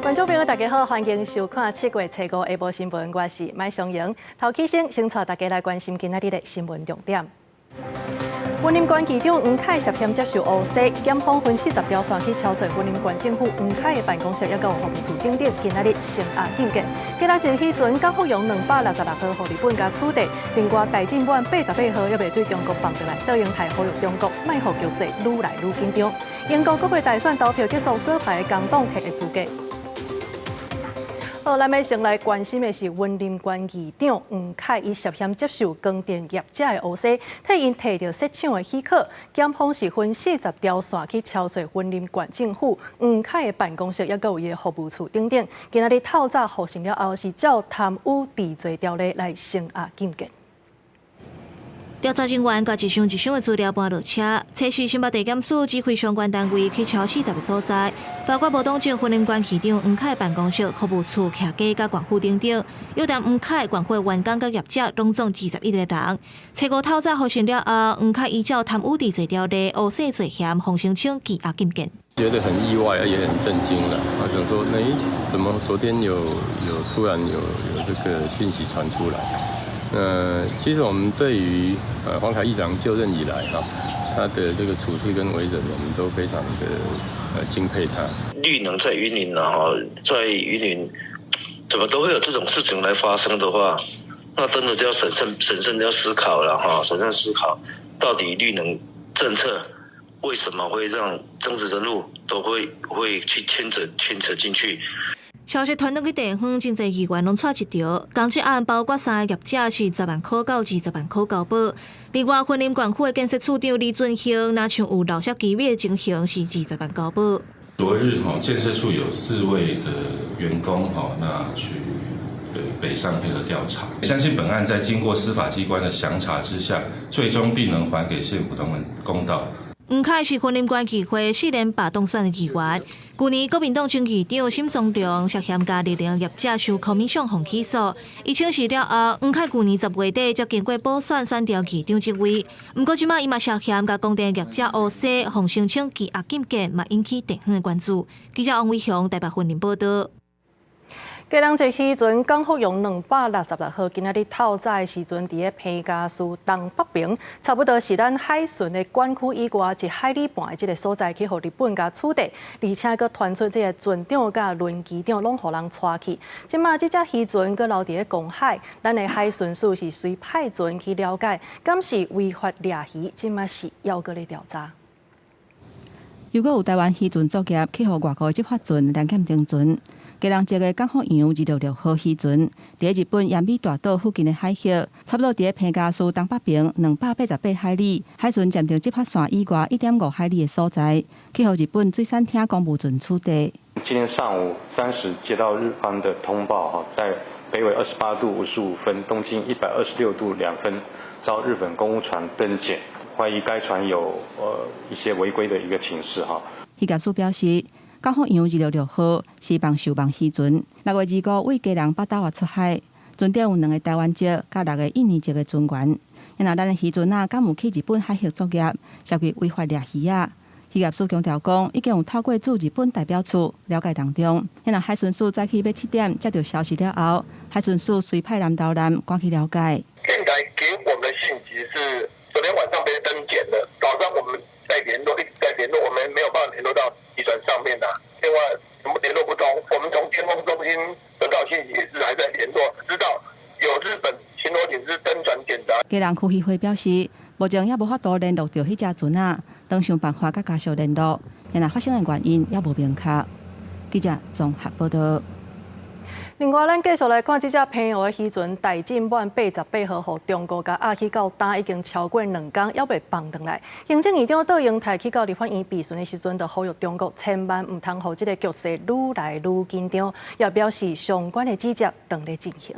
观众朋友，大家好，欢迎收看7月初5下晡新闻，我是麦尚莹。头起先带大家来关心今仔日的新闻重点。云林县县长黄凯涉嫌接受乌西，检方分40条线去敲碎云林县政府黄凯的办公室，也有服务处等等，今仔日成案警戒。今仔日时阵，江福阳266号予日本甲处理，另外大进馆88号也未对中国放回来，倒英台呼吁中国卖互局势愈来愈紧张。英国国会大选投票结束，左派的工党摕的资格。好，咱要先来关心的是云林县议长黄凯，伊涉嫌接受光电业者的乌西，替因摕到设厂的许可。检方是分40条线去敲碎云林县政府黄凯的办公室，也有伊的服务处等等。今仔日透早获审了后，是照贪污治罪条例来绳押禁见。调查人员甲一箱一箱的资料搬落车，测试新北地检署指挥相关单位去敲40个所在，包括无党籍云林县议长黄凯办公室、服务处、徛家甲管府等等，又谈黄凯管府员工甲业者拢总21个人。初5透早获审了后，黄凯依照贪污治罪条例、乌西罪嫌，洪申请羁押禁见。觉得很意外，也很震惊了。我想说，怎么昨天有突然有这个讯息传出来？其实我们对于黄凯议长就任以来他的这个处事跟为人，我们都非常的敬佩他。绿能在云林在云林怎么都会有这种事情来发生的话，那真的就要审慎的要思考了审慎思考，到底绿能政策为什么会让政治人物都会去牵扯进去？消息传到去地方，真侪议员拢带一条。公职案包括3个业者是10万块到20万块交保。另外，云林县府的建设处长李俊兴，若像有漏失机密的情形，是20万交保。昨日建设处有4位的员工那去北上配合调查。相信本案在经过司法机关的详查之下，最终必能还给县府同仁公道。黄凯是云林县议会4年霸当选的议员。去年国民党前议长沈宗良涉嫌甲力量业者受空民上红起诉，伊请示了后，黄凯去年10月底才经过补选选调议长职位。不过，即马伊嘛涉嫌甲光电业者乌西，洪申请羁押禁见，嘛引起地方的关注。记者王伟雄台北云林报道。过人节时阵，江福阳266号今仔日透早的时阵，伫咧平嘉树东北边，差不多是咱海巡的管区以外1海里半的这个所在，去互日本甲处理，而且佮传出这个船长甲轮机长拢互人带去。即马这只渔船佮留伫咧公海，咱的海巡署是随派船去了解，敢是违法掠鱼，即马是要搁咧调查。如果有台湾渔船作业去互外国执法船联检定船。过人节的江福洋266号渔船，伫日本延美大岛附近的海域，差不多伫平嘉树东北边288海里，海巡暂停执法线以外1.5海里的所在，去互日本水产厅公务船处理。今天上午3时接到日方的通报，在北纬28度55分、东经126度2分，遭日本公务船登检，怀疑该船有一些违规的一个情势渔业署表示。江福洋266号是帮受帮渔船，6月25为家人北岛外出海，船顶有2个台湾籍甲6个印尼籍的船员。然后咱的渔船敢有去日本海域作业，涉及违法掠鱼啊？渔业署强调讲，已经有透过驻日本代表处了解当中。然后海巡署早起要7点接到消息了后，海巡署随派南投南赶去了解。现在给我们的信息是，昨天晚上被登检了，早上我们在联络，一直在联络，我们没有办法联络到渔船上面的电话，全部联络不通。我们从监控中心得到信息也是还在联络，知道有日本巡逻艇是登船检查。家人区议会表示，目前也无法度联络到迄只船啊，当想办法甲家属联络，然后发生的原因也无明确。记者综合报道。另外，咱继续来看这只平湖的渔船大进湾88号，互中国甲押去到呾已经超过2天，还未放回来。行政院长倒英台去到立法院备询的时阵，就呼吁中国千万唔通互这个局势愈来愈紧张，也表示相关的指责正在进行。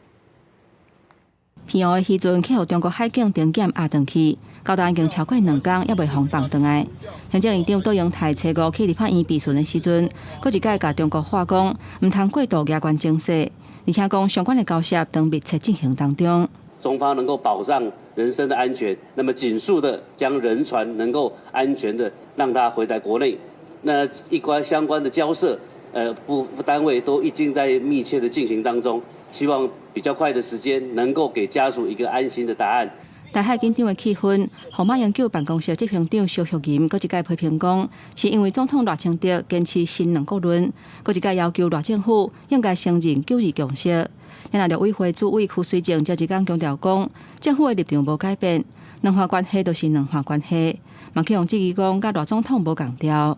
平湖的渔船去互中国海警定检押回去，到呾已经超过2天，还未放回来。行政院长倒英台初5去立法院备询的时阵，佫一再甲中国话讲，唔通过度压关情势，而且讲相关的交涉正密切进行当中。中方能够保障人身的安全，那么紧速的将人船能够安全的让它回来国内。那相关的交涉，部单位都已经在密切的进行当中，希望比较快的时间能够给家属一个安心的答案。台海紧张的气氛，号马英九办公室执行长萧玉银搁一届批评讲，是因为总统赖清德坚持新两国论，搁一届要求赖政府应该承认九二共识。然后，陆委会主委邱水正则一天强调讲，政府的立场无改变，两岸关系都是两岸关系，嘛去用质疑讲，甲赖总统无共调。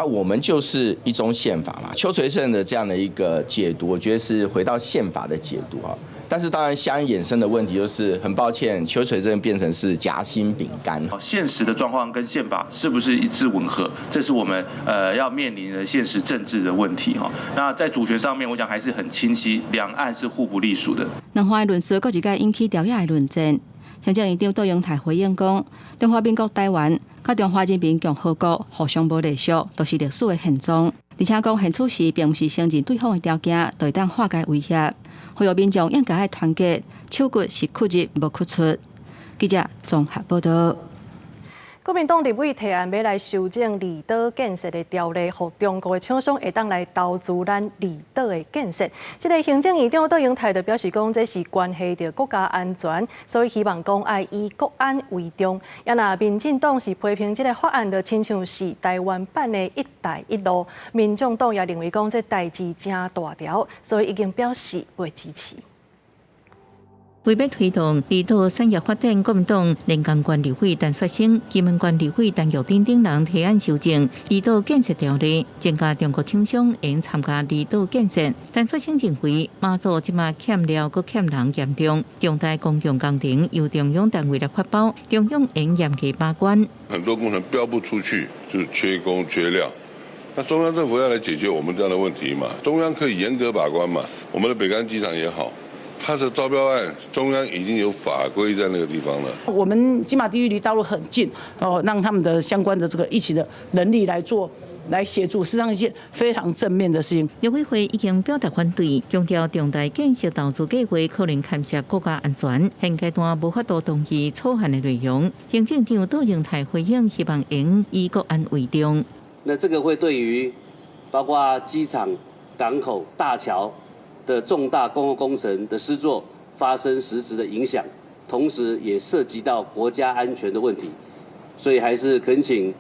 我们就是一中宪法嘛。邱垂正的这样的一个解读，我觉得是回到宪法的解读啊。但是当然，相应衍生的问题就是很抱歉，邱垂正变成是夹心饼干。现实的状况跟宪法是不是一致吻合？这是我们要面临的现实政治的问题哈。那在主权上面，我想还是很清晰，两岸是互不隶属的。两岸的论述，搁一届引起调野的论战。行政院长杜永泰回应讲，中华民国台湾甲中华人民共和国互相无隶属，都是历史的现状。而且讲现处时并不是承认对方的条件，就会当化解威胁。呼吁民众应该团结，手骨是屈入无屈出。记者综合报道。国民党立委提案要来修正离岛建设的条例，让中国的厂商会当来投资咱离岛的建设。这个行政院长杜永泰就表示讲，这是关系到国家安全，所以希望讲爱以国安为重。也那民进党是批评这个法案，就亲像是台湾版的“一带一路”。民众党也认为讲这代志真大条，所以已经表示会支持。为要推动离岛产业发展，国民党连江县立委陈雪生、金门县立委陈玉珍等人提案修正离岛建设条例，增加中国厂商应参加离岛建设。陈雪生认为，马祖即马欠料佮欠人严重，重大公用工程由中央单位来发包，中央应严格把关。很多工程标不出去，就是缺工缺料。那中央政府要来解决我们这样的问题嘛？中央可以严格把关嘛？我们的北干机场也好。它的招标案，中央已经有法规在那个地方了。我们金马地域离大陆很近，让他们的相关的这个一起的能力来协助，实际上一件非常正面的事情。陆委会已经表达反对，强调重大建设投资计划可能牵涉国家安全，现阶段无法度同意草案的内容。行政长杜永泰回应，希望应以国安为重。那这个会对于包括机场、港口、大桥的重大公共工程的施作发生实质的影响，同时也涉及到国家安全的问题，所以还是恳请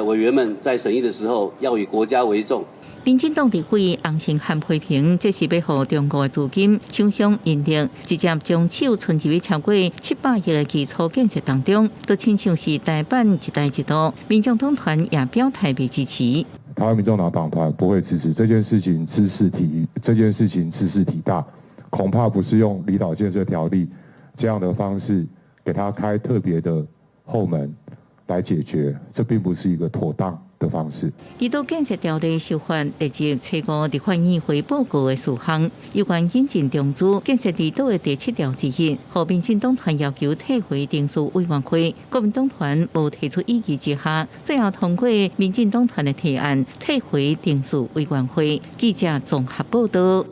委员们在审议的时候要以国家为重。民进党立委洪胜汉批评，这是要让中国的资金厂商盈利，直接将手伸入超过700亿的基础建设当中，都亲像是台版一带一路。民众党团也表态被支持。台湾民众党党团不会支持这件事情，知识体大，恐怕不是用离岛建设条例这样的方式给他开特别的后门来解决，这并不是一个妥当的方式。离岛建设条例修法列入初5立法院会报告的4项，有关引进中资建设离岛的第7条之一，和民进党团要求退回定数委员会，国民党团无提出异议之下，最后通过民进党团的提案，退回定数委员会。记者综合报道。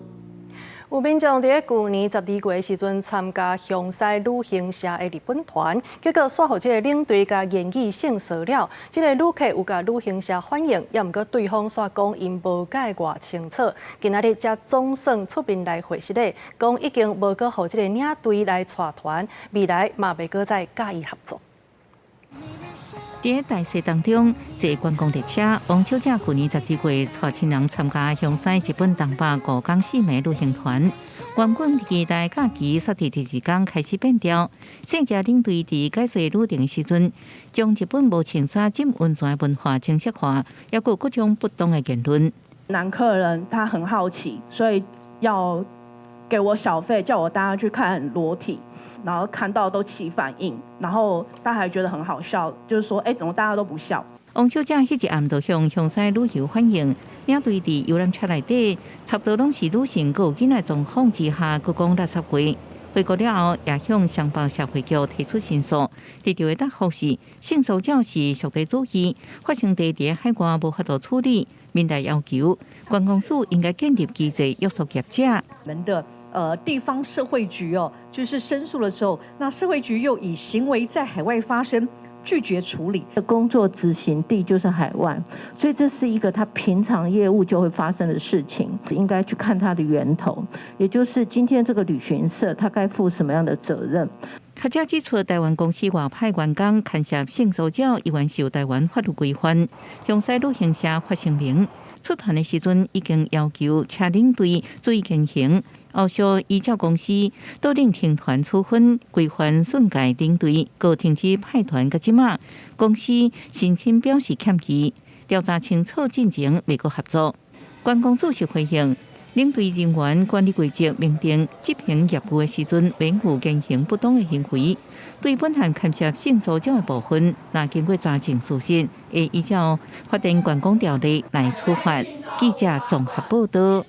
有民众伫去年12月时阵参加向西旅行社的日本团，结果煞互这个领队甲言语性骚扰。这个旅客有甲旅行社反映，也毋过对方煞讲因无解偌清楚。今仔日才总算出面来回实咧，讲已经无搁互这个领队来带团，未来嘛袂搁再甲伊合作。在大势当中，坐观光列车，王小姐去年12月带亲人参加向西日本东北5天4夜旅行团。原本期待假期煞伫第2天开始变调，甚至领队伫解说旅程时阵，将日本无穿衫浸温泉的文化正式化，也有各种不同的言论。男客人他很好奇，所以要给我小费，叫我带他去看裸体。然后看到都起反应，然后他还觉得很好笑，就是说，怎么大家都不笑？王小姐迄日暗就向西旅游反映，领队伫游览车内底，差不多拢是女性佮有囡仔状况之下，佮讲垃圾话。回国了后，也向上报社会局提出申诉，得到的答复是性骚扰是属地主义，发生地伫海外无法度处理，民代要求观光署应该建立机制约束业者。我们的地方社会局就是申诉的时候，那社会局又以行为在海外发生拒绝处理。工作执行地就是海外，所以这是一个他平常业务就会发生的事情，应该去看它的源头，也就是今天这个旅行社他该负什么样的责任。学者指出，台湾公司外派员工牵涉性骚扰，依然受台湾法律规范。向西旅行社发声明，出团的时阵已经要求车领队注意言行，后续依照公司导令停团处分，规范损害领队，告停止派团。到即马，公司申请表示欠期，调查清楚进程未够合作。观光主席回应。领队人员管理规则明定，执行业务的时阵，免有言行不当的行为。对本案牵涉性骚扰的部分，若经过查证事实，会依照法定观光条例来处罚。记者综合报道。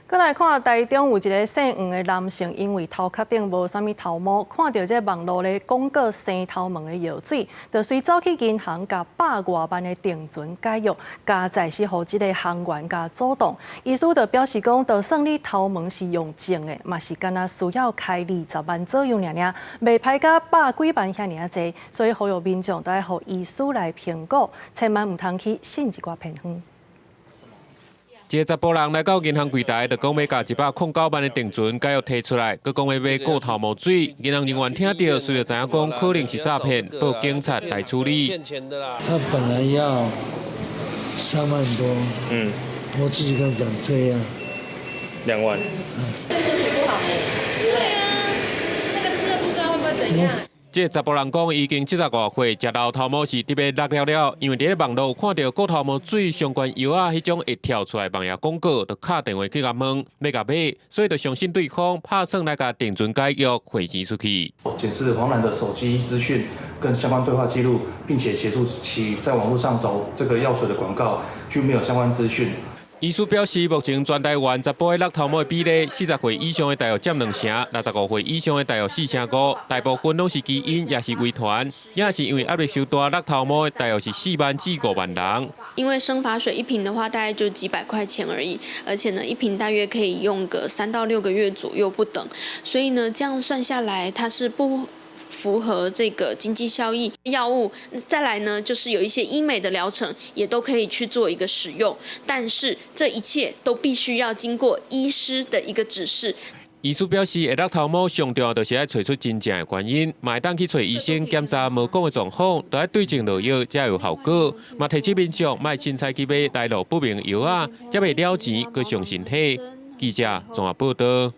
再来看台中有一个姓黄的男性，因为头壳顶无啥物头毛，看到这网络咧广告生头毛的药水，就随走去银行，甲100多万的定存解约，加在是互这个行员甲阻挡。医师就表示讲，就算你头毛是用种的，嘛是敢若需要开20万左右尔，袂歹甲100几万遐尔济，所以呼吁民众都要互医师来评估，千万唔通去信一寡偏方。一个查甫人来到银行柜台，就讲要甲109万的定存解约提出来，佮讲要买过头毛水。银行人员听到，随着知影讲可能是诈骗，报警察来处理。他本来要3万多，我自己跟他讲这样2万。这身体不好哎。对啊，那个吃了不知道会不会怎样。这查甫人讲，已经70多岁，食老头毛是特别落了，因为伫咧网络看到过头毛水相关药啊，迄种会跳出来网页广告，就敲电话去甲问，要甲买，所以就相信对方，拍算来甲定存解约，汇钱出去。检视黄男的手机资讯跟相关对话记录，并且协助其在网络上找这个药水的广告，却没有相关资讯。医师表示，目前全台湾查甫的落头毛的比例，40岁以上的大约占2成，65岁以上的大约4成5，大部分拢是基因，也是遗传，也是因为压力受大落头毛的大约是4万至5万人。因为生发水一瓶的话，大概就几百块钱而已，而且呢，一瓶大约可以用个3到6个月左右不等，所以呢，这样算下来，它是不符合这个经济效益药物。再来呢，就是有一些医美的疗程也都可以去做一个使用，但是这一切都必须要经过医师的一个指示。医师表示，会落头毛上重要就是要找出真正的原因，嘛会当去找医生检查毛讲的状况，都要对症落药才有效果。嘛提醒民众莫凊彩去买来路不明的药啊，才袂了钱，佮伤身体。记者综合报道。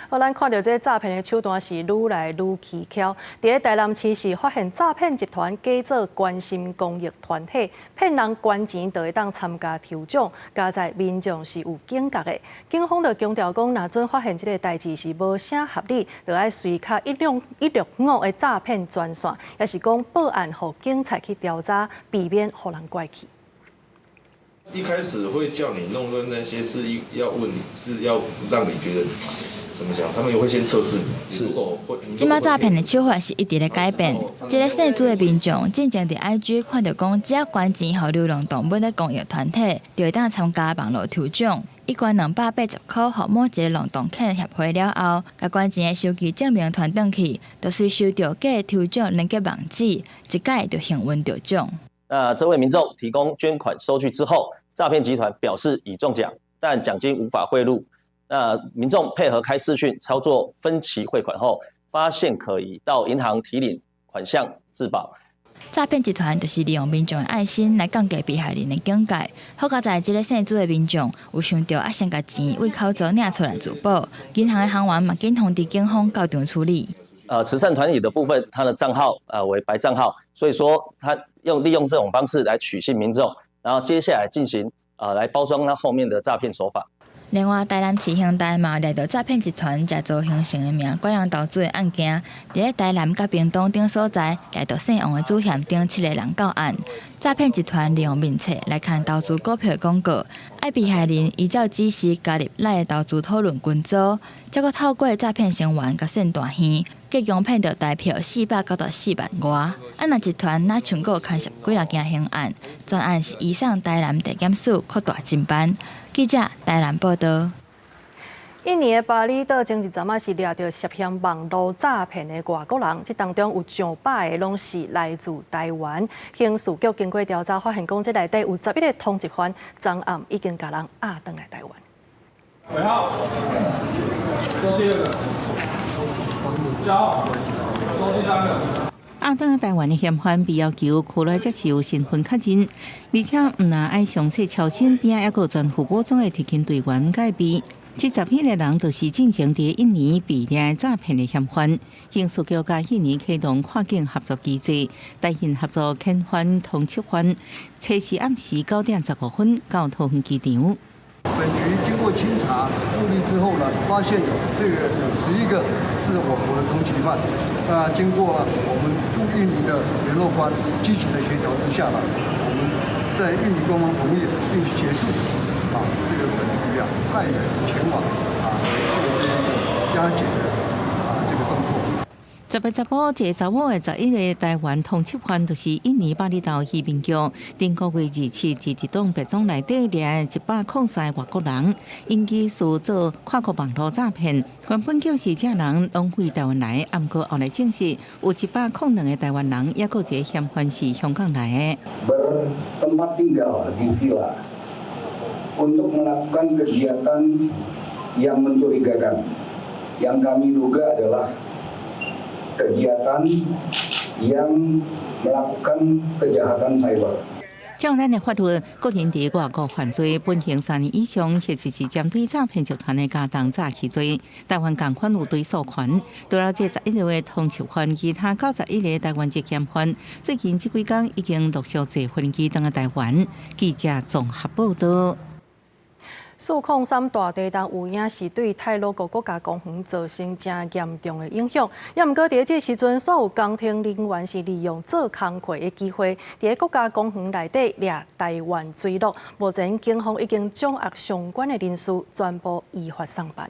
好，咱看到这诈骗的手段是愈来愈蹊跷。伫咧台南市是发现诈骗集团假做关心公益团体，骗人捐钱就会当参加抽奖，加在民众是有警觉的。警方就强调讲，若准发现这个代志是无啥合理，就要随卡165的诈骗专线，也是讲报案，互警察去调查，避免互人怪去。一开始会叫你弄的那些是要问你，是要让你觉得。怎么讲？他们也会先测试你。是。即马诈骗的手法是一直在改变。一个姓朱的民众，进前伫 IG 看到讲，只要捐钱予流浪动物的公益团体，就会当参加网络抽奖。伊捐280块予某一个浪动犬协会了后，甲捐钱的收据证明传转去，就随收到假的抽奖连结网址，一届就幸运得奖。那这位民众提供捐款收据之后，诈骗集团表示已中奖，但奖金无法汇入。那民众配合开视讯操作分期汇款后，发现可以到银行提领款项自保。诈骗集团就是利用民众的爱心来降低被害人的警戒。好佳在这个姓朱的民众有想到要先把钱为口座领出来自保，银行的行员嘛紧通知警方到场处理。慈善团体的部分，他的账号为白账号，所以说他利用这种方式来取信民众，然后接下来进行来包装他后面的诈骗手法。另外，台南市乡台嘛掠到诈骗集团假造形成的名拐人投资的案件，伫咧台南甲屏东等所在掠到姓王的主嫌等7个人到案。诈骗集团利用面册来看投资股票的广告，爱被害人依照指示加入赖的投资讨论群组，再搁透过诈骗成员甲线大兄，计共骗到台票400到4万外。案内集团若全国开设几件刑案，专案是移送台南地检署扩大侦办。记者台南报道。印尼的巴厘岛前一阵仔是掠到涉嫌网络诈骗的外国人，这当中有上百个拢是来自台湾。刑事局经过调查，发现讲这内底有11个通缉犯，昨暗已经甲人押回来台湾。尾号，做第二个，加号，做第三个。押回台湾的嫌犯被要求出来接受身份确认，而且唔拿爱详细超身边还有全副武装的特勤队员戒备。这11个人就是进行伫印尼被掠诈骗的嫌犯。刑事局甲印尼启动跨境合作机制，带印合作遣返通缉犯。测试暗时9点15分到桃园机场。本局经过清查目的之后呢，发现有这个11个是我国的通缉犯。经过我们驻印尼的联络官积极的协调之下呢，我们在印尼官方同意并协助这个本局派人前往做这个押解的这个动作。10月15日，查某的11个台湾通缉犯，就是印尼巴厘岛移民局顶个月27伫一栋别庄内底掠103外国人，因其诉做跨国网络诈骗。原本就是这人拢回台湾来，不过后来证实有102个台湾人，也有一个嫌犯是香港来的。bertempat tinggal di villa untuk melakukan kegiatan yang mencurigakan. Yang kami duga adalah kegiatan yang melakukan kejahatan cyber. 照咱的法律，个人伫外国犯罪，本刑3年以上，或者是针对诈骗集团的家当诈欺罪。台湾共款有对诉权，除了这11个通缉犯，其他91个台湾籍嫌犯，最近这几天已经陆续坐飞机登台湾。记者综合报道。403大地震有影是对太鲁阁国家公园造成真严重的影响。也毋过，伫这时阵，所有工程人员是利用做工课的机会，伫国家公园内底掠台湾坠落。目前，警方已经掌握相关的人士，全部依法送办。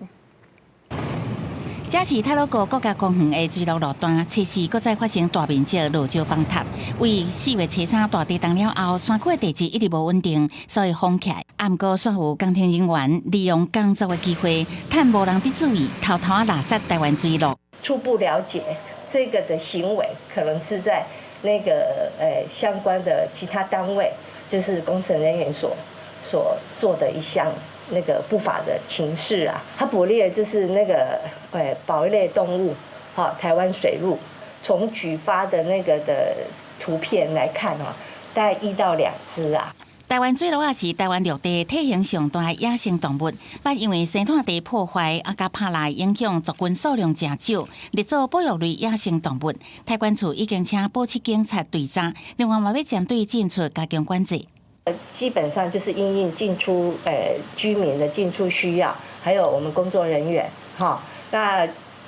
这是太鲁阁国家公园的坠落路段，测试搁再发生大面积落石崩塌。为4月初3大地震了后，山区的地质一直无稳定，所以封起来。不过，煞有工程人员利用工作的机会，趁无人伫注意，偷偷垃圾台湾坠落。初步了解，这个的行为可能是在那个相关的其他单位，就是工程人员所做的一项。那个不法的情事啊，它捕猎就是那个保育类动物，台湾水鹿。从举发的那个的图片来看大概1到2只啊。台湾坠落啊是台湾陆地体型上大的野生动物，捌因为生态地破坏甲拍来影响族群数量真少，列做保育类野生动物。台管处已经请保七警察对查，另外嘛要针对进出加强管制。基本上就是因应进出居民的进出需要，还有我们工作人员那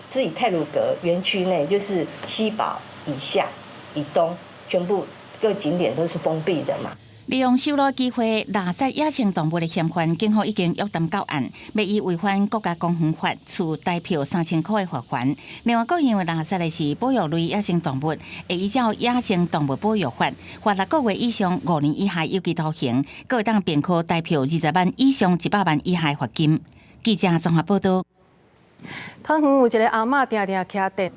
自己太鲁阁园区内就是西堡以下以东全部各景点都是封闭的嘛。利用修路机会垃圾野生动物的嫌犯，警方已经约谈到案，要以违反国家公园法处代票3000块的罚款。另外，各因为垃圾的是保育类野生动物，会依照野生动物保育法，罚6个月以上5年以下有期徒刑，各会当并科代票20万以上100万以下罚金。记者综合报道。汤圆有一个阿嬷定定徛电。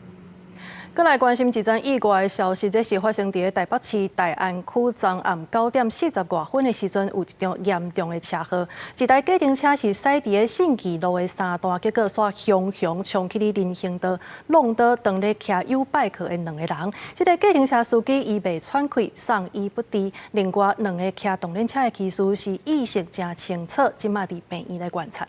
再来关心一则意外的消息，这是发生在台北市大安区昨暗9点40多分的时阵，有一场严重的车祸。一台计程车是驶伫信义路的3段，结果煞凶冲去人行道，弄到当咧骑U bike的2个人。这个计程车司机伊未喘气，送医不治。另外2个骑动轮车的骑士是意识真清楚，今嘛伫病院来观察。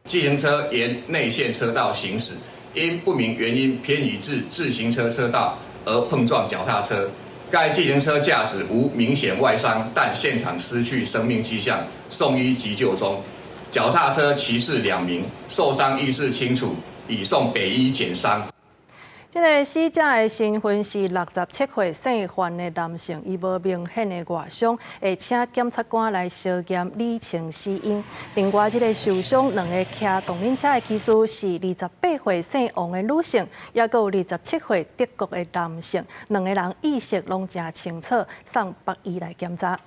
计程车沿内线车道行驶。因不明原因偏移至自行车车道而碰撞脚踏车，该计程车驾驶无明显外伤，但现场失去生命迹象，送医急救中。脚踏车骑士2名受伤意识清楚，已送北医检伤。这个死者的身份是67岁姓范的男性，伊无明显的外伤，会请检察官来小验理清死因。另外，这个受伤2个骑动轮车的骑士是28岁姓王的女性，也有27岁德国的男性，2个人意识拢真清楚，送北医来检查。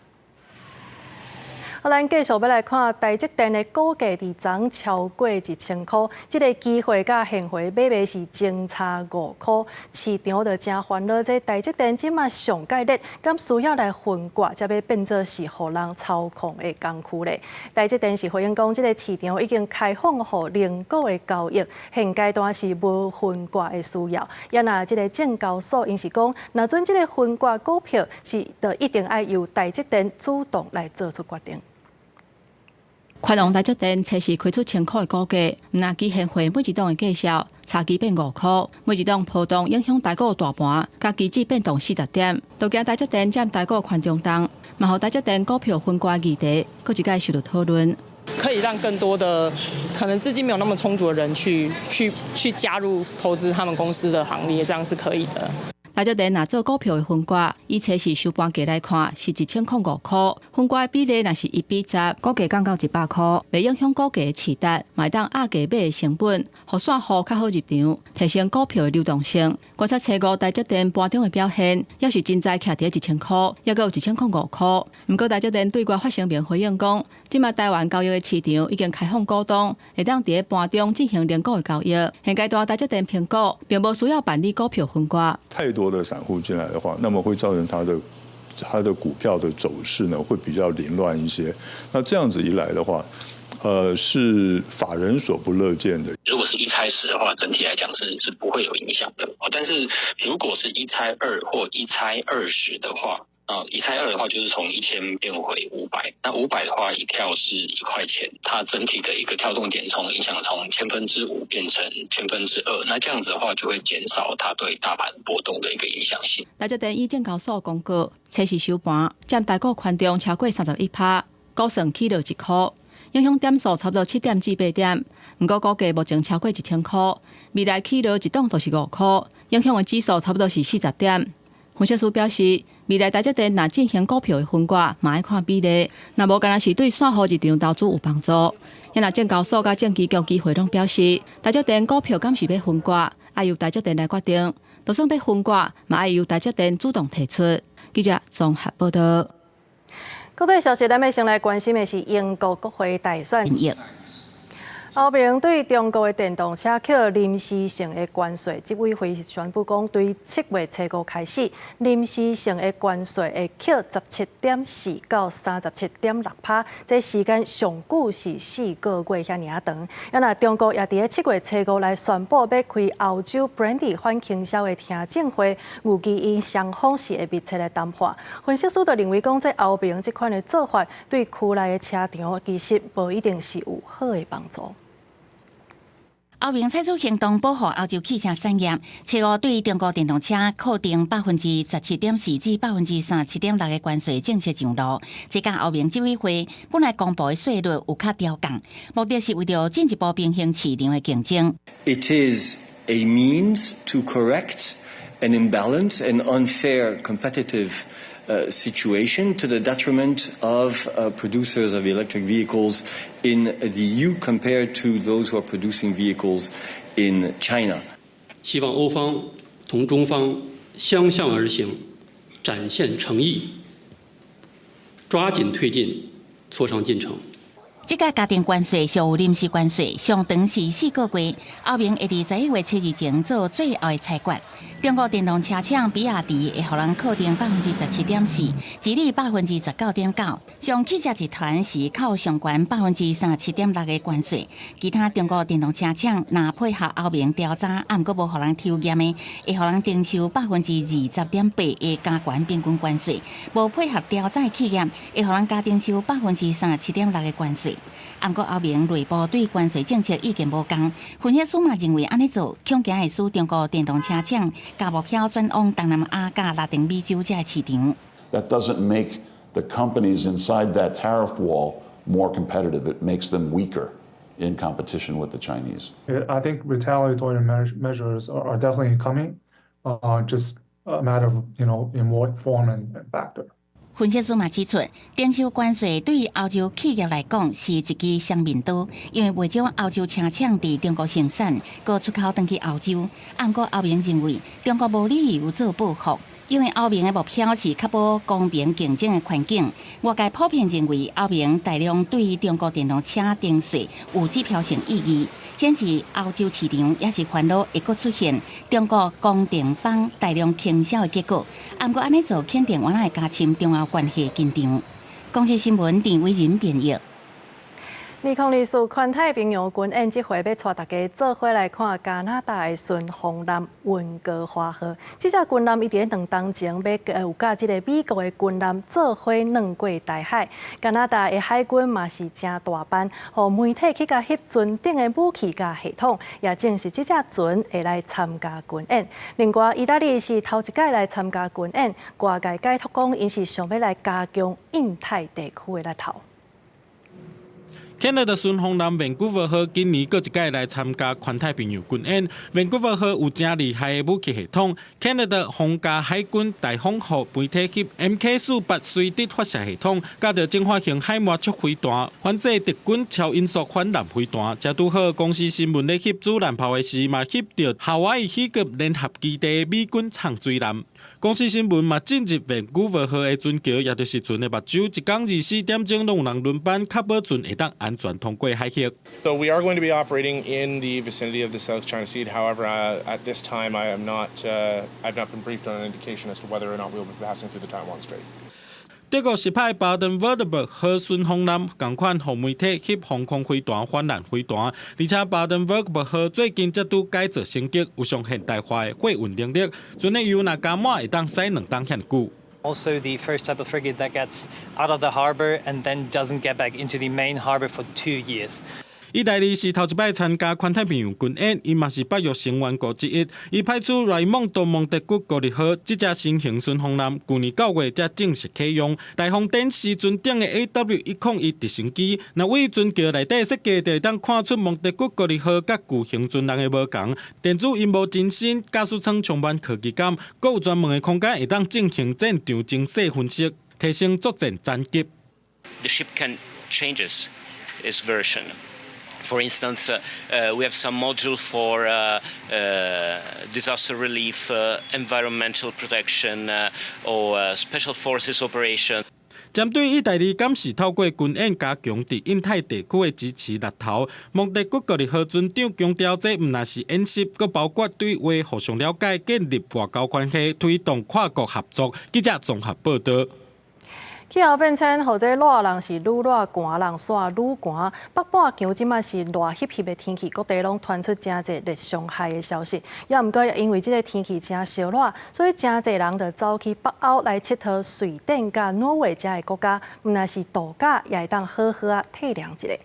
咱继续要来看台积电的股价伫昨超过1000块，这个机会甲现货买卖是争差5块，市场就真烦恼。这台积电即马上届日，敢需要来分割，才要变做是互人操控的工具咧。台积电是回应讲，这个市场已经开放互零股的交易，现阶段是无分割的需要。也那这个证交所因是讲，若准这个分割股票是就一定要由台积电主动来做出决定。宽宏台积电初时开出1000块的股价，若基现货每一档的计数差期变5块，每一档波动影响台股大盘，甲期指变动40点，都惊台积电占台股宽中档，嘛互台积电股票分割议题，搁一届受到讨论。可以让更多的可能资金没有那么充足的人去加入投资他们公司的行列，这样是可以的。台积电若做股票的分割，以初时收盘价来看是1005块，分割的比例若是1:10，股价降到100块，袂影响股价的市值，买当压价买的成本，互散户较好入场，提升股票的流动性。观察初五台积电盘中的表现，也是真在徛伫1000块，也有1005块。不过台积电对外发声明回应讲，即马台湾交易的市场已经开放股东，会当伫盘中进行零股的交易。现阶段台积电评估，并无需要办理股票分割。太多的散户进来的话，那么会造成它的股票的走势呢会比较凌乱一些。那这样子一来的话，是法人所不乐见的。如果是1拆10的话，整体来讲是不会有影响的。但是如果是1拆2或1拆20的话，1拆2的话就是从1000变回500，那500的话一跳是1块钱，它整体的一个跳动点影响从5%变成2%，那这样子的话就会减少它对大盘波动的一个影响性。台积电以证交所公告，初时收盘占台股宽中超过31%，股算起落1块，影响点数差不多7点至8点。不过股价目前超过1000块，未来起落一档就是5块，影响的指数差不多是40点。分析师表示，未来台积电若进行股票的分割，嘛要看比例，若无干那是对散户入场投资有帮助。因若证交所甲证期局机会拢表示，台积电股票敢是要分割，要由台积电来决定；就算要分割，嘛要由台积电主动提出。记者综合报道。国际消息，咱要先来关心的是英国国会大选。欧盟对中国的电动车扣临时性的关税，执委会宣布讲，对7月初5开始，临时性的关税会扣17.4%到37.6%，这时间上久是4个月遐尔长。那中国也伫咧7月初5来宣布要开欧洲 Brandy 反倾销的听证会，预计因双方是会密切来谈判。分析师就认为讲，这欧盟这款的做法对区内的车厂其实无一定是有好的帮助。欧盟采取行动保护欧洲汽车产业，初5对中国电动车扣定17.4%至37.6%的关税正式上路。这甲欧盟执委会本来公布的税率有较调降，目的是为了进一步平衡市场的竞争。It is a means to correct an imbalance and unfair competitive situation to the detriment of producers of electric vehicles in the EU compared to those who are producing vehicles in China. 希望欧方同中方相向而行，展现诚意，抓紧推进磋商进程。这个家庭关税属有临时关税，上长是4个月。欧盟会伫11月初2前做最后的裁决。中国电动车厂比亚迪会互人扣定17.4%，吉利19.9%。上汽车集团是扣上悬37.6%的关税。其他中国电动车厂若配合欧盟调查，啊，毋过无互人抽验的，会互人征收20.8%的加权平均关税。无配合调查的企业，会互人加征收37.6%的关税。不过欧盟内部对关税政策意见无同，分析师嘛认为安尼做恐惊会使中国电动车厂甲目标转往东南亚甲拉丁美洲这市场。That doesn't make the companies inside that tariff wall more competitive. It makes them weaker in competition with the Chinese. I think retaliatory measures are definitely coming. Just a matter of in what form and factor. 分析师嘛指出，征收关税对于欧洲企业来讲是一支双面刀，因为袂少欧洲车厂伫中国生产，搁出口转去欧洲。不过欧盟认为中国无理由做报复，因为欧盟的目标是确保公平竞争的环境，外界普遍认为欧盟大量对中国电动车征税有指标性意义，显示欧洲市场也是烦恼会阁出现中国供电帮大量倾销的结果。不过，安尼做肯定原来会加深中欧关系紧张。公司新闻郑伟仁编译。2024环太平洋军演这回要带大家做伙来看加拿大的顺风舰温哥华号。这只军舰伊伫2当前有甲这个美国的军舰做伙软过大海。加拿大的海军嘛是真大班，互媒体去甲翕船顶的武器甲系统，也正是这只船会来参加军演。另外，意大利是头一届来参加军演，外界解读讲，因是想要来加强印太地区的力头。Canada 顺风舰 Vancouver 号今年搁一届来参加环太平洋军演。Vancouver 号有真厉害的武器系统 ，Canada 皇家海军大风号媒体级 MK48随地发射系统，加着正方形海马速飞弹，反制敌军超音速反舰飞弹。这拄好公司新闻咧翕主舰炮的时，嘛翕到夏威夷喜剧联合基地的美军长水艦。公司新闻嘛进入 Vancouver 号的船桥，也就是船的目睭，一天24点钟拢有人轮班，确保船会当安全通过海峡。So we are going to be operating in the vicinity of the South China Sea. However, at this time, I've not been briefed on an indication as to whether or not we will be passing through the Taiwan Strait. 德国是派巴登沃德伯和顺风舰同款互媒体翕防空飞弹、反舰飞弹，而且巴登沃德伯号最近则拄改造升级，有上现代化的货运能力，船的油若加满会当驶2档遐久。Also, the first type of frigate that gets out of the harbour and then doesn't get back into the main harbour for 2 years. 意大利是头一摆参加环太平洋军演，伊嘛是北约成员国之一。伊派出莱蒙多蒙德谷国力号这只新型顺风舰，去年9月才正式启用。大风展示船顶的 AW101直升机，那位船桥内底设计就当看出蒙德谷国力号甲巨型船人的无同。电子荧幕真新，驾驶舱充满科技感，阁有专门的空间会当进行战场精细分析，提升作战战机。The ship can changes its version. For instance, we have some module for disaster relief, environmental protection, or special forces operation. 针对意大利敢是透过军演加强伫印太地区的支持力头，蒙德谷国力号船长强调，这毋但是演习，阁包括对外互相了解、建立外交关系、推动跨国合作。记者综合报道。气候变迁，或者热人是愈热，寒人煞愈寒。北半球即马是热翕翕的天气，各地拢传出真侪热伤害的消息。也毋过，因为即个天气真烧热，所以真侪人就走去北欧来佚佗瑞典甲挪威遮的国家，毋但是度假，也会当好好啊体谅一下。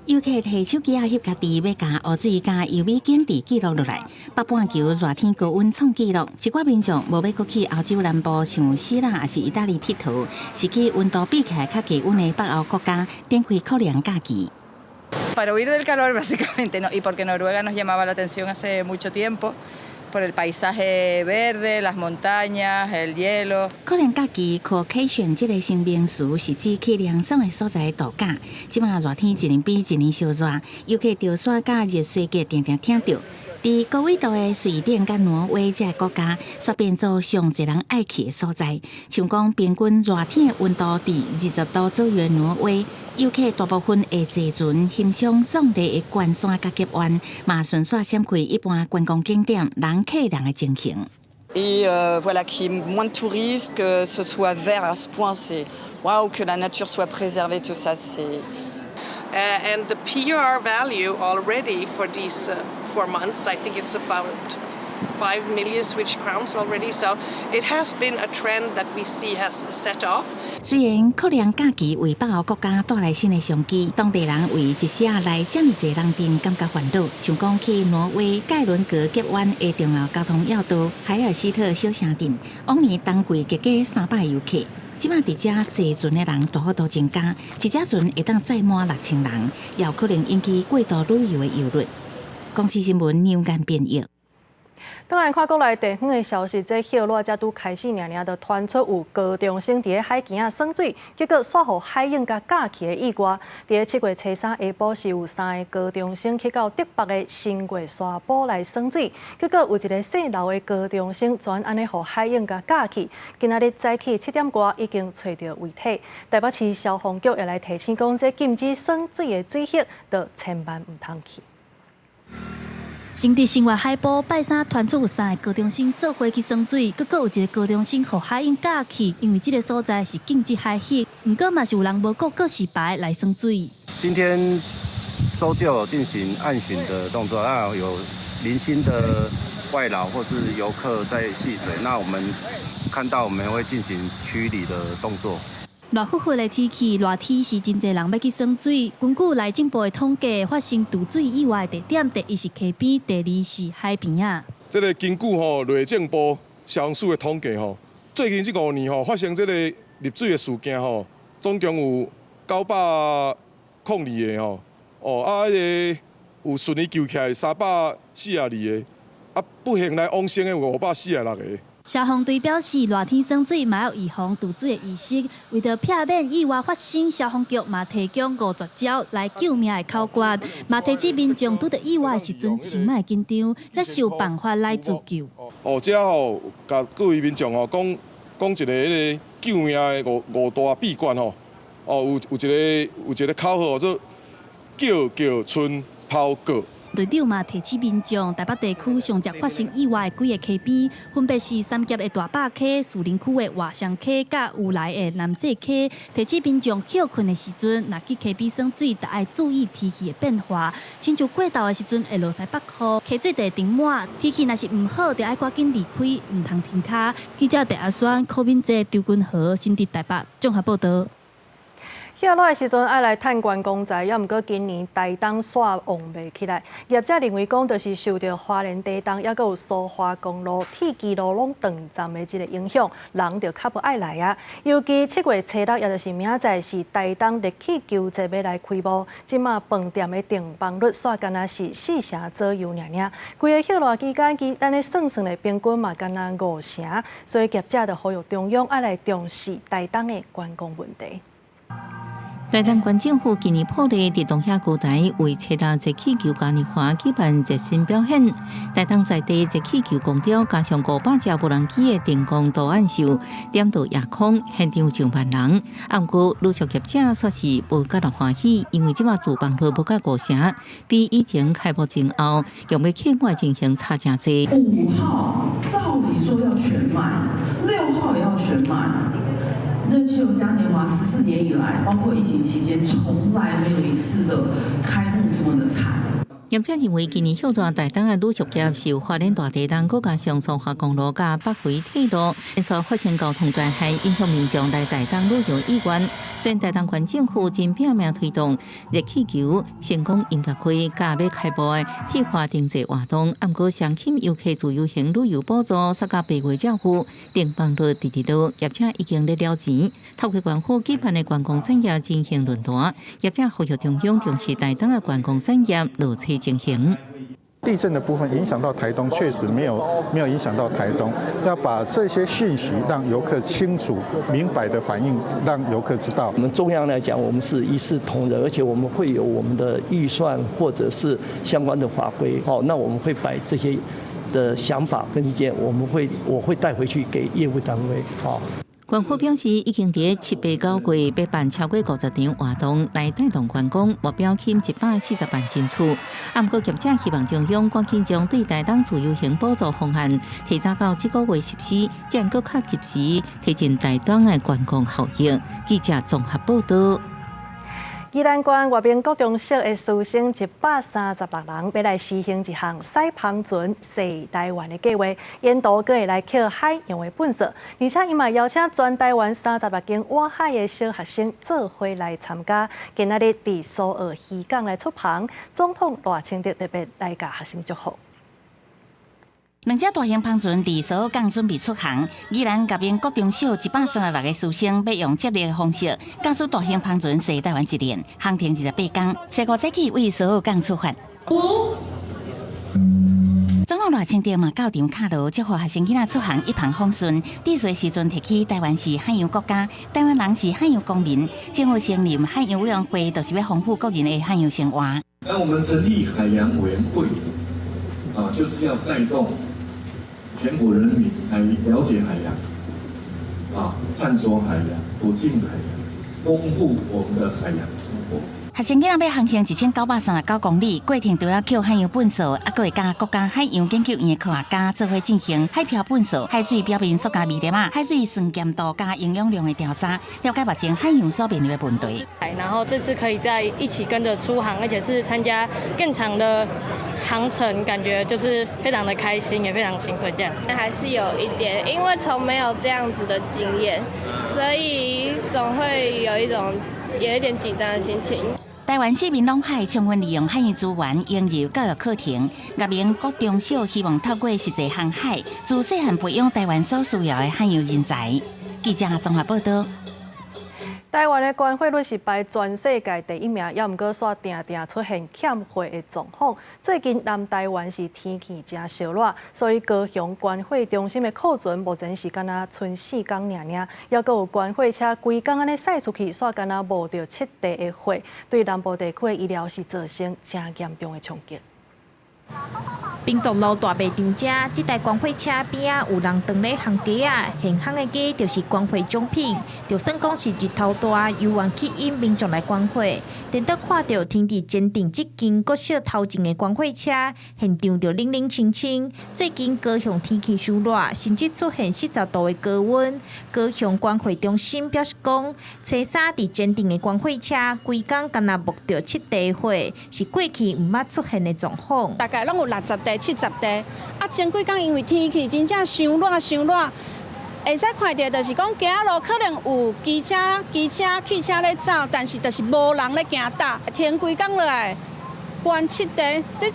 游客摕手机翕家己要甲湖水甲油美景地记录落来。北半球热天高温创纪录，一寡民众无要搁去欧洲南部像希腊还是意大利佚佗，是去温度比起来较低温的北欧国家展开酷凉假期。Para huir del calor, básicamente, ¿no? Y porque Noruega nos llamaba la atención hace mucho tiempo. Por el paisaje verde, las montañas, el hielo。可能假期可以选这个新名词，是指去凉爽的所在度假。即马热天一年比一年烧热，尤其潮汕甲热水节常常听到。伫高纬度的瑞典甲挪威这个国家，煞变做上侪人爱去的所在。像讲平均热天的温度伫20度左右的挪威，游客大部分会坐船欣赏壮丽的关山甲极湾，嘛顺续闪开一般观光景点人客人的情形。Et voilà, qu'il y ait moins de touristes, que ce soit vert à ce point, c'est waouh, que la nature soit préservée, tout ça, c'est. And the PR value already for these 4 months, I think it's about 5 million Swedish crowns already. So it has been a trend that we see has set off. 虽然酷凉假期为北欧国家带来新的商机，当地人为一时啊来这么侪人阵感觉烦恼，像讲去挪威盖伦格极湾的重要交通要道海尔希特小城镇，往年当季加加300游客。即马伫遮坐船的人大幅度增加，一只船会当载满6000人，也有可能引起过度旅游的忧虑。公司新闻牛眼编译。当然，看国内地方的消息，这叶落才拄开始，就传出有高中生伫海墘耍水，结果煞互海涌甲架起的意外。伫7月初3下晡是有3个高中生去到德北的新月沙堡来耍水，结果有一个姓刘的高中生全安尼互海涌甲架起。今仔日早起7点多已经找到遗体。台北市消防局也来提醒讲，这禁止耍水的水域，就千万唔通去。新伫新月海堡拜三传出有3个高中生做伙去耍水，结果有一个高中生互海涌架起，因为这个所在是禁止海域，不过嘛是有人无顾告示牌来耍水。今天搜救有进行岸巡的动作，那有零星的外劳或是游客在戏水，那我们看到我们会进行驱离的动作。热乎乎的天气，热天是真侪人要去耍水。根据内政部的统计，发生渡水意外的地点，第一是溪边，第二是海边啊。这个根据内政部消防署的统计最近这5年发生这个溺水的事件总共有902个个有顺利救起来342个，不幸来往生的有546个。消防队表示，热天耍水嘛要预防渡水的意识，为着避免意外发生，消防局嘛提供50招来救命的口诀，嘛提醒民众拄到意外的时阵，先莫紧张，再想办法来自救。这甲各位民众讲一个救命的五大秘诀有一个口号做叫春抛过。队长嘛提醒民众，台北地区上常发生意外的几个溪边，分别是三峡的大坝溪、树林区的华翔溪、甲有来的南势溪。提醒民众休困的时阵，若去溪边耍水，就要注意天气的变化。亲像过道的时阵会落西北雨，溪水地停满，天气若是唔好，就要赶紧离开，唔通停卡。记者戴阿轩、柯敏哲、周君豪，新伫台北综合报道。叶落的时阵爱来探观光财，也毋过今年台东煞旺袂起来。业者认为讲，就是受到花莲地东，也阁有苏花公路、铁基路拢断站的这个影响，人就较无爱来啊。尤其7月初6，也就是明仔载是台东热气球节要来开幕，即马饭店的订房率煞干那是4成左右尔。规个叶落期间，咱咧算的平均嘛干那5成，所以业者就呼吁中央爱来重视台东的观光问题。台东县政府今年破例伫东亚高台为七大热气球嘉年华举办热身表演。台东在地热气球光雕加上500只无人机的电光图案秀，点到夜空，现场上万人。不过，陆续业者说是无甲人欢喜，因为即马主办率无甲5成，比以前开幕前后用要客满情形差真济。5号照理说要全满，6号也要全满。热气球嘉年华14年以来，包括疫情期间，从来没有一次的开幕这么的惨。业者认为，今年hiệu大台东的旅宿业受花莲大地震，加上苏花公路甲北回铁路连续发生交通灾害，影响民众来台东旅游意愿。虽然台东县政府真拼命推动热气球成功音乐会甲要开幕的铁花经济活动，不过相亲游客自由行旅游补助煞甲8月照付，订房率直落，业者已经在了钱。透过县府举办的观光产业进行论坛，业者呼吁中央重视台东的观光产业，落车进行。地震的部分影响到台东，确实没有影响到台东。要把这些讯息让游客清楚明白的反映，让游客知道。我们中央来讲，我们是一视同仁，而且我们会有我们的预算或者是相关的法规。那我们会把这些的想法跟意见，我会带回去给业务单位。县府表示，已经伫7、8、9月要办超过50场活动来带动观光，目标吸引140万进出。不过，业者希望中央赶紧将对台东自由行补助方案提早到这个月14，才能够较及时提振台东的观光效益。记者综合报道。宜兰县外面高中小的师生136人要来实行一项驶帆船驶台湾的计划，沿途阁会来捡海洋的垃圾，而且伊嘛邀请全台湾36间wat海的小学生做伙来参加。今仔日伫苏澳渔港来出航，总统赖清德特别来甲学生祝福。2只大型帆船伫苏澳港准备出航，宜兰甲边国中小136个师生要用接力的方式，驾驶大型帆船驶台湾一年，航程28天，下午早起为苏澳港出发。总总统赖清德嘛到场卡路，祝福学生囡仔出行一帆风顺。滴水时阵提起台湾是海洋国家，台湾人是海洋公民，政府成立海洋委员会，就是要丰富国人的海洋生活。那我们成立海洋委员会，就是要带动全国人民来了解海洋，探索海洋，走进海洋，丰富我们的海洋生活。学生囡仔要航行1939公里，过程都要扣海洋分数，还会加国家海洋研究院的科学家做伙进行海漂分数、海水表面塑胶微粒仔、海水酸碱度加营养量的调查，了解目前海洋所面临的问题。然后这次可以在一起跟着出航，而且是参加更长的航程，感觉就是非常的开心，也非常兴奋。这样还是有一点，因为从没有这样子的经验，所以总会有一点紧张的心情。台湾市民拢海充分利用海洋资源，引入教育课程，热明国中小希望透过实际航海，自细汉培养台湾所需要的海洋人才。记者综合报道。台湾的关汇率是排全世界第1名，也毋过煞定定出现欠汇的状况。最近南台湾是天气真烧热，所以高雄关汇中心的库存目前是敢若剩4天尔，也阁有关汇车规工安尼驶出去，煞敢若无着7地的货，对南部地区的医疗是造成真严重的冲击。平族路大卖场遮，这台光辉车边啊有人蹲咧行街啊，现行的鸡就是光辉奖品，就算讲是日头大，游玩去引民众来光辉。等到看到天地坚定这间国小头前的光辉车，现场就冷冷清清。最近高雄天气暑热，甚至出现40度的高温。高雄光辉中心表示讲，车衫伫坚定的光辉车，规工敢若木着7地火，是过去毋捌出现的状况。大概拢有60地、70地，前几工因为天气真正伤热，会使看到就是讲行路可能有机车、汽车咧走，但是就是无人咧行搭，天规工落来，关7地，这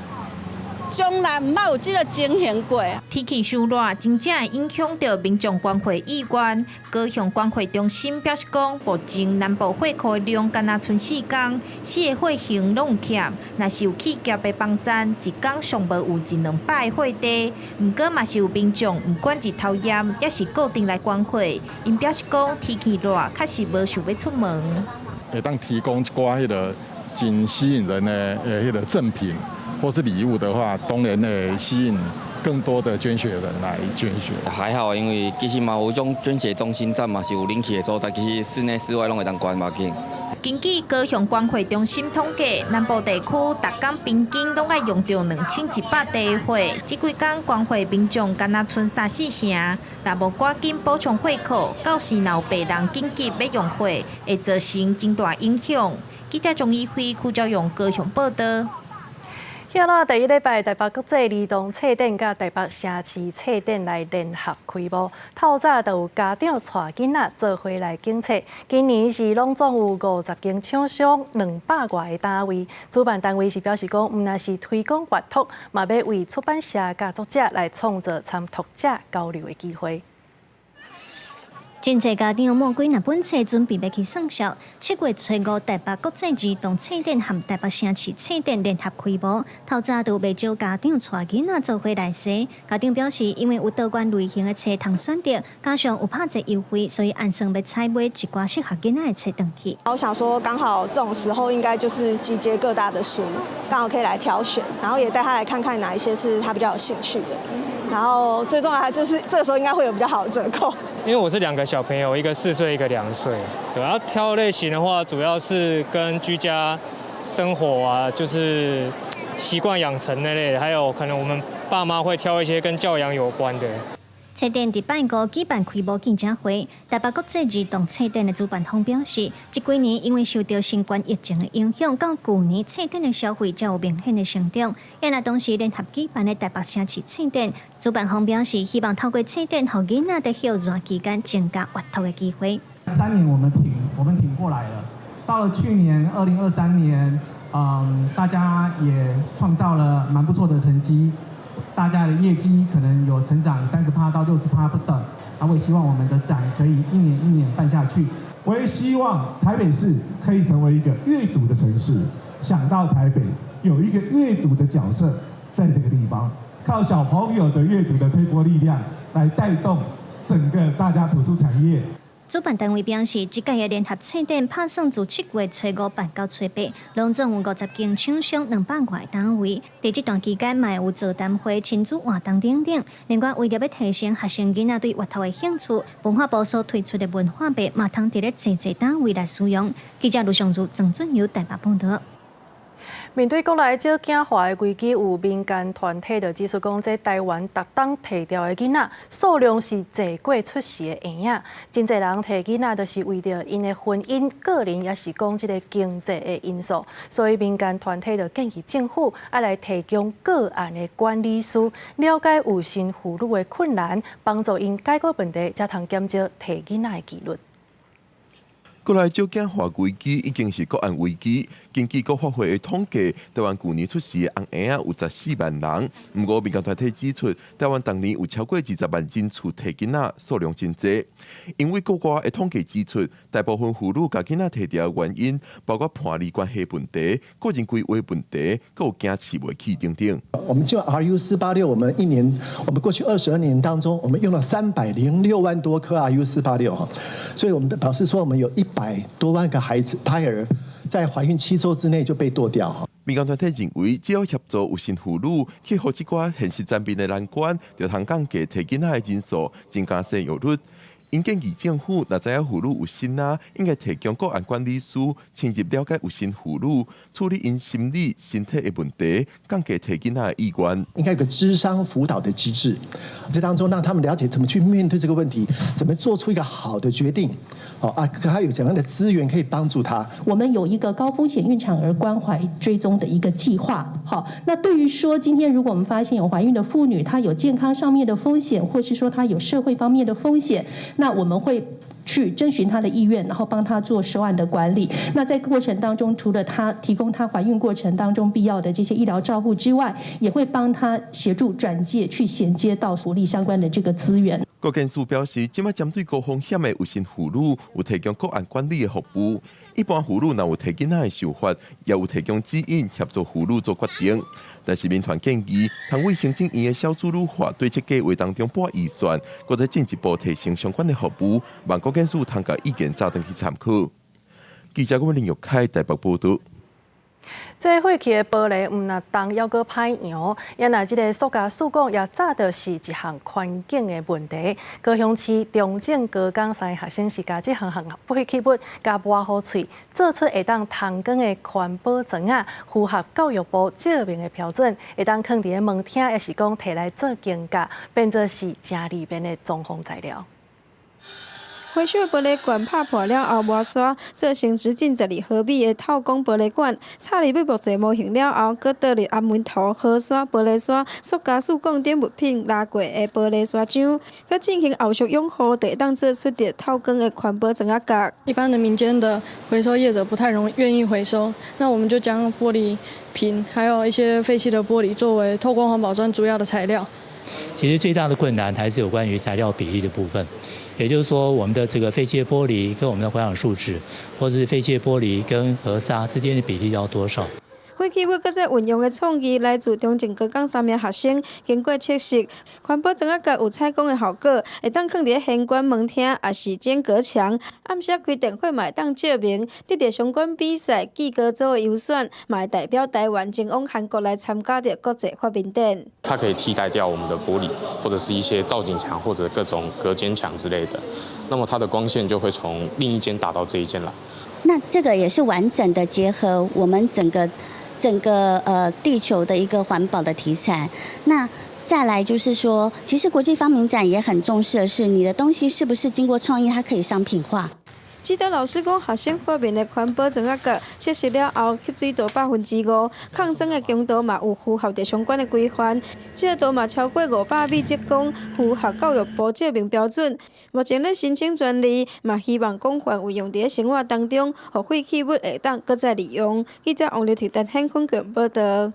从来毋捌有这个情形过。天气暑热，真正会影响到民众关会意愿。高雄关会中心表示讲，目前南部货库的量敢若剩4天，4个货型拢有欠。若是有企业的帮赞，一天上无有1-2摆货地。毋过嘛是有民众，毋管日头炎，也是固定来关会。因表示讲，天气热，确实无想要出门。会当提供一寡迄个真吸引人的迄个赠品或是礼物的话，当然会吸引更多的捐血人来捐血。还好，因为其实嘛有种捐血中心站嘛是有冷气的所在，其实室内室外拢会当关嘛紧。根据高雄关会中心统计，南部地区逐天平均拢爱用到2100地火，这几天关会民众敢若剩3-4成，若无赶紧补充货库，到时若有别人紧急要用火，会造成真大影响。记者钟义辉、邱昭勇高雄报道。今仔第一礼拜，台北国际儿童册展甲台北城市册展来联合开幕。透早就有家长带囡仔做伙来竞册。今年是拢总有50间厂商，200外个单位。主办单位是表示讲，毋但是推广阅读，嘛要为出版社甲作者来创造参读者交流的机会。真侪家长摸几若本册准备要去送小，7月初5台北国际儿童册展和台北城市册展联合开幕。透早就袂少家长带囡仔做伙来踅。家长表示，因为有多款类型的册通选择，加上有拍折优惠，所以按算要采买一寡适合囡仔的册回去。我想说，刚好这种时候应该就是集结各大的书，刚好可以来挑选，然后也带他来看看哪一些是他比较有兴趣的。然后最重要还就是这个时候应该会有比较好的折扣。因为我是2个小朋友，一个4岁，一个2岁。对，然后挑类型的话，主要是跟居家生活啊，就是习惯养成那类的，还有可能我们爸妈会挑一些跟教养有关的。册展伫拜五举办开幕记者会，台北国际儿童册展的主办方表示，这几年因为受到新冠疫情的影响，到去年册展的消费才有明显的成长。也那同时联合举办的台北城市册展，主办方表示希望透过册展，让囡仔在休热期间增加阅读的机会。3年我们挺过来了，到了去年2023年，大家也创造了蛮不错的成绩。大家的业绩可能有成长30%到60%不等，我也希望我们的展可以一年一年办下去。我也希望台北市可以成为一个阅读的城市，想到台北有一个阅读的角色在这个地方，靠小朋友的阅读的推波力量来带动整个大家图书产业。主办单位表示，这届的联合册展拍算自7月初5办到初8，拢总有50间厂商200多个单位。在这段期间，嘛有座谈会、亲子活动等等。另外，为了要提升学生囡仔对阅读的兴趣，文化部所推出的文化币嘛，通伫咧侪单位来使用。记者卢尚如、郑俊由台北报道。面对国内少囝化的危机，有民间团体就指出讲，这台湾逐档摕掉的囡仔数量是济过出世的婴仔。真侪人摕囡仔，就是为着因的婚姻、个人，也是讲这个经济的因素。所以民间团体就建议政府要来提供个案的管理师，了解有心妇女的困难，帮助因解决问题，才通减少摕囡仔的几率。国内少囝化危机已经是国安危机。根据国发会的统计，台湾去年出世的红婴仔有14万人。不过，民间团体指出，台湾当年有超过20万人厝摕囡仔，数量真多。因为国外的统计指出，大部分妇女把囡仔摕掉的原因，包括伴侣关系问题、个人规划问题，还有惊饲袂起等等。我们就 RU486，我们过去22年当中，我们用了306万多颗 RU486哈，所以我们表示说，我们有100多万个胎儿在怀孕7周之内就被剁掉。民间团体认为，只要协助有心妇女克服这寡现实层面的难关，就通降低摕囡仔的人数，增加生育率。因建议政府若知影妇女有心仔，应该提供个案管理师，深入了解有心妇女，处理因心理、身体的问题，降低摕囡仔的意愿。应该有个諮商輔導的機制，這當中讓他們了解怎麼去面對這個問題，怎麼做出一個好的決定。還有怎樣的資源可以幫助他？我們有一個高風險孕產兒關懷追蹤的一個計劃。好，那對於說今天如果我們發現有懷孕的婦女，她有健康上面的風險，或是說她有社會方面的風險，那我們會去徵詢她的意願，然後幫她做收案的管理。那在過程當中，除了她提供她懷孕過程當中必要的這些醫療照護之外，也會幫她協助轉介去銜接到福利相關的這個資源。郭建樹表示，即馬針對高風險的有心婦女，有提供個案管理的服務。一般婦女若有摕囡仔的想法，也有提供指引協助婦女做決定。但是民團建議，通為行政院的小資女化對這計劃當中撥預算，或者進一步提升相關的服務，望郭建樹通甲意見早登去參考。記者郭林玉凱台北報道。这废弃的玻璃，唔若当要搁歹用，因为这个塑胶事故也早就是一项环境的问题。高雄市中正高岗3学生是甲这项废弃物甲抹好喙，做出会当通光的环保装啊，符合教育部照明的标准，会当放伫门厅，也是讲摕来做镜架，变作是正利便的装潢材料。回收玻璃管拍破了后抹刷，做成直径12毫米的透光玻璃管，插入尾部做模型了后，搁倒入暗纹涂、河刷、玻璃刷、塑胶束钢等物品拉过的玻璃刷浆，搁进行后续用户，就会当做出的透光的环保装架。一般的民间的回收业者不太愿意回收，那我们就将玻璃瓶还有一些废弃的玻璃作为透光环保砖主要的材料。其实最大的困难还是有关于材料比例的部分。也就是说，我们的这个废弃玻璃跟我们的环氧树脂，或者是废弃玻璃跟河沙之间的比例要多少？废弃物搁再运用的创意来自中正高岗3名学生，经过测试，环保装架有采光的效果，会当放伫玄关门厅，也是间隔墙。暗时开电火嘛会当照明，得到相关比赛技高组的优选，嘛会代表台湾前往韩国来参加的国际发明展。它可以替代掉我们的玻璃，或者是一些造景墙或者各种隔间墙之类的，那么它的光线就会从另一间打到这一间来。那这个也是完整的结合我们整个地球的一个环保的题材。那再来就是说，其实国际发明展也很重视的是你的东西是不是经过创意，它可以商品化。指导老師講，學生發明的環保裝架測試了後，吸水度5%，抗爭的強度嘛有符合着相關的規範，這度嘛超過500米質工，符合教育部照明標準。目前咧申請專利，嘛希望廣泛運用喺生活當中，讓廢棄物會當擱再利用。記者王劉鐵丹香港報道。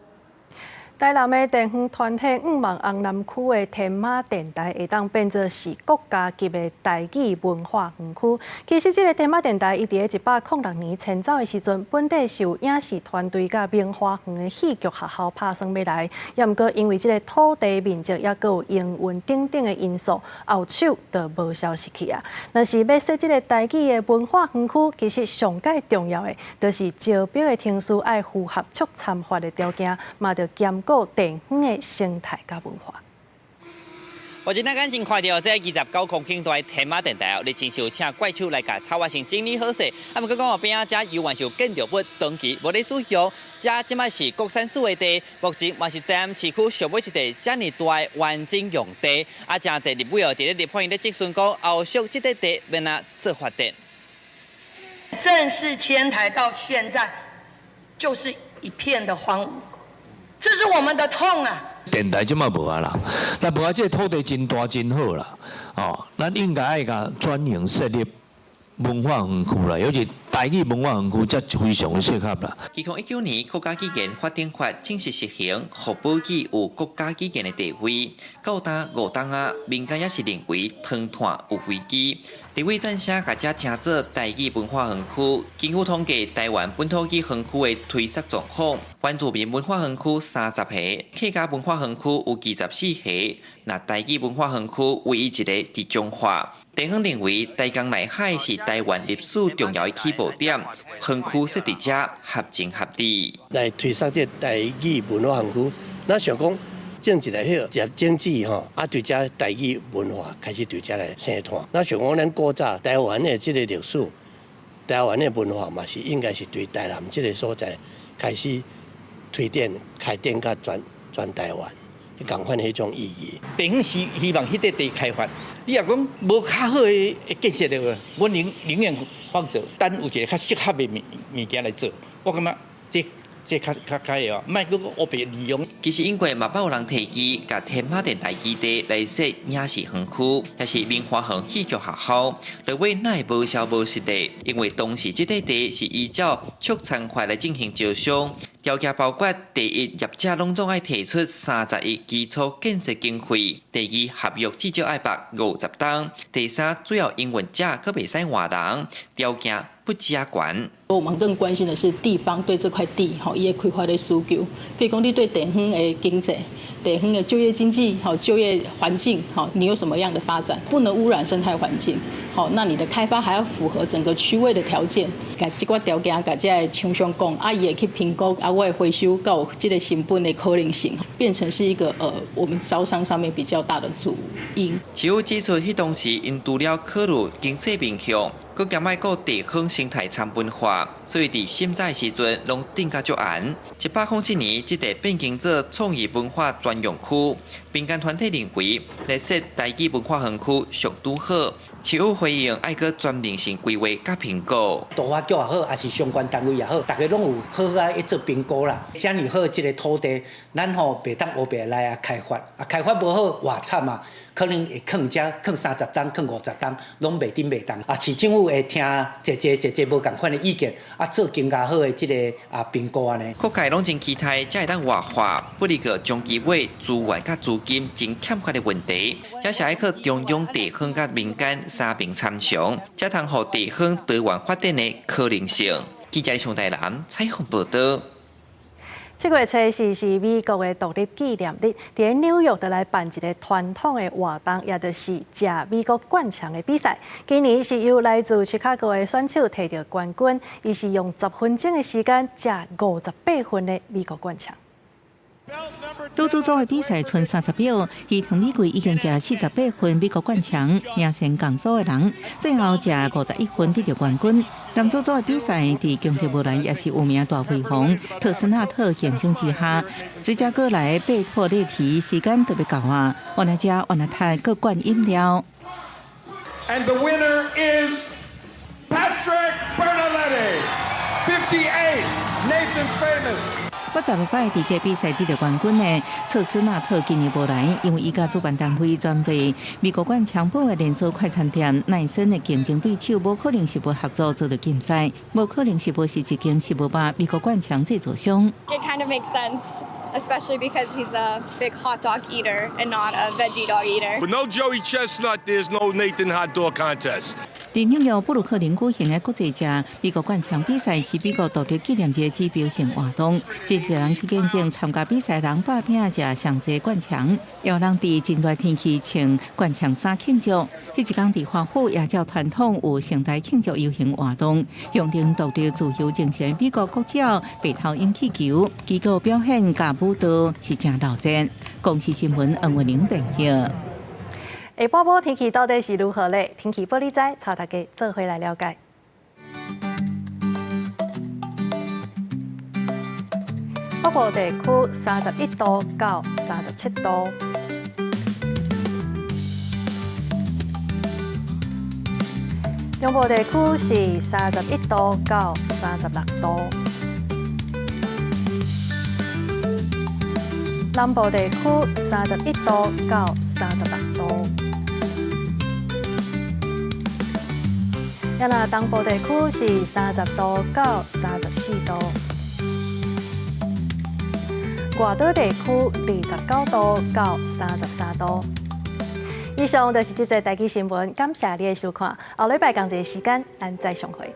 台南的电风团体5万洪南区的天马电台会当变作是国家级的台语文化园区。其实，这个天马电台伊伫106年迁走的时阵，本地是有影视团队甲明华园的戏剧学校拍算要来，也毋过因为这个土地面积也佮有营运等等的因素，后手就无消息去啊。若是要设这个台语的文化园区，其实上界重要的，就是招标的厅师爱符合促参法的条件，嘛着兼顾地方的生态甲文化。我今仔眼睛看到这29公顷大天马电台，你真是有请怪手来甲插画成整理好势。啊，毋过讲后边啊，这游玩是建筑物长期无咧使用，这即摆是国产属的地，目前嘛是台南市区上尾一地遮尔大的完整用地。啊，真侪立委哦，伫咧立法院咧质询讲，后续这块地要哪做发展？正式迁台到现在，就是一片的荒芜。这是我们的痛啊！电台即马无啊啦，但无啊，这土地真大真好啦，哦，咱应该爱甲转型设立文化园区啦，尤其台语文化园区则非常适合啦。2019年国家机建发展法正式实行，互保语有国家机建的地位。到达5档啊，民间也是认为团团有危机。立委赞声甲这称作台语文化园区。根据统计，台湾本土语园区的推测状况，原住民文化园区30个，客家文化园区有24个，那台语文化园区唯一一个伫彰化。地方认为，台江内海是台湾历史重要的起步点，园区设伫遮合情合理。来推测这台语文化园区，咱想讲。种一个迄个经济吼，啊，对遮台语文化开始对遮来生团。那想讲咱古早台湾的即个历史，台湾的文化嘛是应该是对台南即个所在开始推展、开展甲全台湾，共款迄种意义。地方是希望迄块地开发，你若讲无较好的建设的话，我宁愿放做，等有一个较适合的物件来做，我感觉这较会啊，莫搁乌白利用。其实因为嘛，捌有人提议，甲天马电台基地来设影视园区，也是明华园戏剧学校，认为乃会无消无息的，因为当时这块地是依照促参法来进行招商。条件包括：第一，业者拢总爱提出30亿基础建设经费；第二，合约至少爱办50档；第三，主要营运者可袂使换人，条件不加悬。我们更关心的是地方对这块地伊的开发的需求，譬如讲你对地方的经济、地方的就业经济、就业环境，你有什么样的发展？不能污染生态环境。那你的开发还要符合整个区位的条件，甲这个条件，甲这个厂商讲，伊会去评估，我会回收到这个成本的可能性，变成是一个我们招商上面比较大的主因。市府指出，迄当时因除了考虑经济面向，佮兼爱顾地方生态参文化，所以伫审查时阵拢定甲足严。107年，这地变更做创意文化专用区，民间团体认为来设台语文化园区上拄好。市府回应爱搁全面性规划甲评估，都发局也好，还是相关单位也好，大家拢有好好去做评估啦。遮尔好这个土地，咱吼袂当乌白来开发，开发无好偌惨啊！可能会放30档、放50档，拢袂顶袂当。市政府会听一无共款的意见，做更加好的这个评估安尼。各界拢真期待，才会当活化，不离个长期尾资源甲资金真欠缺的问题，也是爱去中央地方甲民间三并参详，才通互地方多元发展的可能性。记者从台南采访报道。7月初是美国的独立纪念日，伫纽约就来办一个传统的活动，也就是食美国灌肠的比赛。今年是由来自芝加哥的选手摕到冠军，伊是用10分钟的时间食58份的美国灌肠。杜祖祖的比赛剩30秒，伊同李贵已经食48份美国灌肠，赢先共组的人，最后食51份得到冠军。男祖祖的比赛伫经济无来也是有名大辉煌，特斯纳特竞争之下，芝加哥来拜托列提时间特别够啊，我来食，我来睇各罐饮料。And the winner is Patrick Bernaletti, 58, Nathan's Famous. 我16摆伫这比赛得到冠军的策斯纳特今年无来，因为伊甲主办单位专备美国灌肠堡的连锁快餐店耐森的竞争对手，无可能是无合作做到竞赛，无可能是无是一间是无把美国灌肠制作商。It kind of makes sense. especially because he's a big hot dog eater and not a veggie dog eater. With no Joey Chestnut, there's no Nathan Hot Dog contest. 在纽约布鲁克林举行的国际赛美国灌肠比赛是美国独立纪念日指标性活动，真侪人去见证参加比赛人把拼食上济灌肠，也有人伫真热天气穿灌肠衫庆祝。迄一天伫华府也照传统有盛大庆祝游行活动，象征独立自由精神。美国国脚白头鹰气球，机构表现甲舞蹈是真闹热。公视新闻黄文玲编辑。下半晡天气到底是如何呢？天气玻璃仔带大家做回来了解。北部地区31度到37度，中部地区是31度到36度，南部地区31度到38度。那东部地区是30度到34度，外岛地区29度到33度。以上就是这则台语新闻，感谢你的收看。后礼拜同一时间，咱再相会。